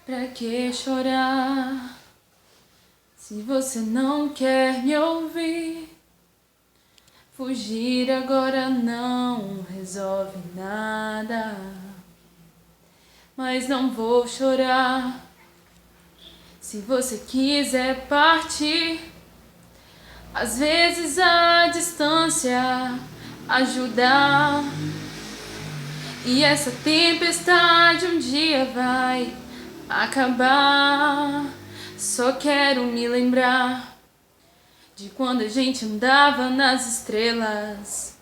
Pra que chorar se você não quer me ouvir? Fugir agora não resolve nada, mas não vou chorar se você quiser partir. Às vezes a distância ajuda, e essa tempestade um dia vai acabar. Só quero me lembrar de quando a gente andava nas estrelas,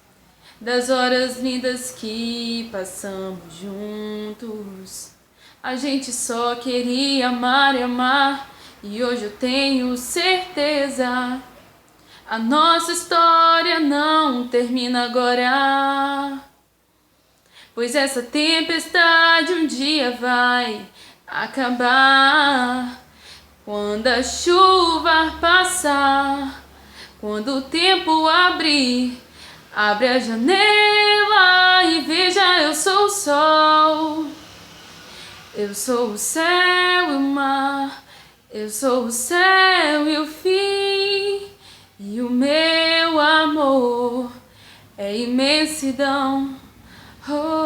das horas lindas que passamos juntos. A gente só queria amar e amar, e hoje eu tenho certeza, a nossa história não termina agora, pois essa tempestade um dia vai acabar. Quando a chuva passar, quando o tempo abrir, abre a janela e veja, eu sou o sol, eu sou o céu e o mar, eu sou o céu e o fim, e o meu amor é imensidão. Oh.